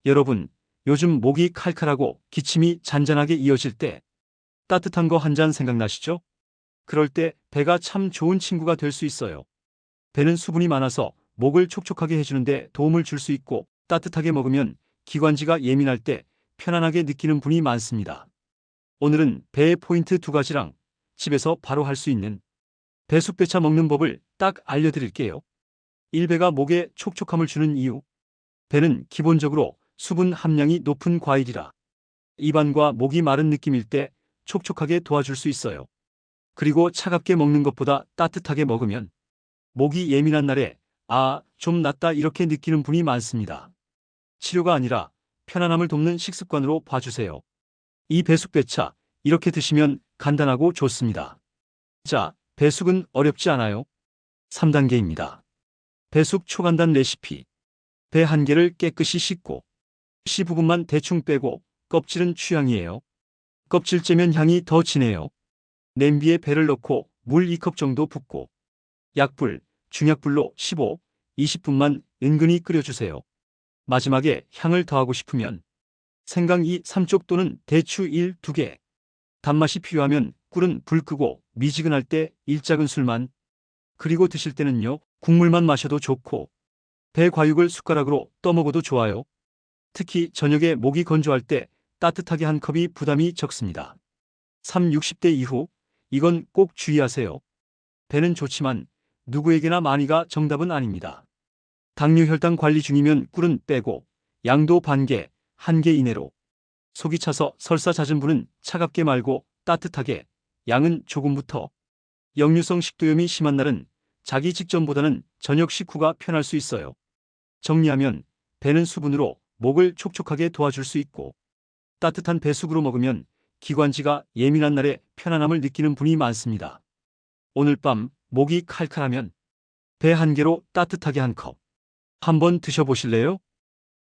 여러분, 요즘 목이 칼칼하고 기침이 잔잔하게 이어질 때 따뜻한 거 한 잔 생각나시죠? 그럴 때 배가 참 좋은 친구가 될 수 있어요. 배는 수분이 많아서 목을 촉촉하게 해주는데 도움을 줄 수 있고, 따뜻하게 먹으면 기관지가 예민할 때 편안하게 느끼는 분이 많습니다. 오늘은 배의 포인트 2가지랑 집에서 바로 할 수 있는 배숙배차 먹는 법을 딱 알려드릴게요. 1. 배가 목에 촉촉함을 주는 이유. 배는 기본적으로 수분 함량이 높은 과일이라 입안과 목이 마른 느낌일 때 촉촉하게 도와줄 수 있어요. 그리고 차갑게 먹는 것보다 따뜻하게 먹으면 목이 예민한 날에 좀 낫다 이렇게 느끼는 분이 많습니다. 치료가 아니라 편안함을 돕는 식습관으로 봐주세요. 이 배숙배차, 이렇게 드시면 간단하고 좋습니다. 자, 배숙은 어렵지 않아요. 3단계입니다. 배숙 초간단 레시피. 배 1개를 깨끗이 씻고 씨 부분만 대충 빼고 껍질은 취향이에요. 껍질 째면 향이 더 진해요. 냄비에 배를 넣고 물 2컵 정도 붓고 약불, 중약불로 15, 20분만 은근히 끓여주세요. 마지막에 향을 더하고 싶으면 생강 2, 3쪽 또는 대추 1, 2개. 단맛이 필요하면 꿀은 불 끄고 미지근할 때 1작은술만. 그리고 드실 때는요, 국물만 마셔도 좋고 배 과육을 숟가락으로 떠먹어도 좋아요. 특히 저녁에 목이 건조할 때 따뜻하게 한 컵이 부담이 적습니다. 60대 이후, 이건 꼭 주의하세요. 배는 좋지만 누구에게나 많이가 정답은 아닙니다. 당뇨 혈당 관리 중이면 꿀은 빼고 양도 반개, 1개 이내로. 속이 차서 설사 잦은 분은 차갑게 말고 따뜻하게, 양은 조금부터. 역류성 식도염이 심한 날은 자기 직전보다는 저녁 식후가 편할 수 있어요. 정리하면 배는 수분으로 목을 촉촉하게 도와줄 수 있고, 따뜻한 배숙으로 먹으면 기관지가 예민한 날에 편안함을 느끼는 분이 많습니다. 오늘 밤 목이 칼칼하면 배 1개로 따뜻하게 한 컵. 한번 드셔보실래요?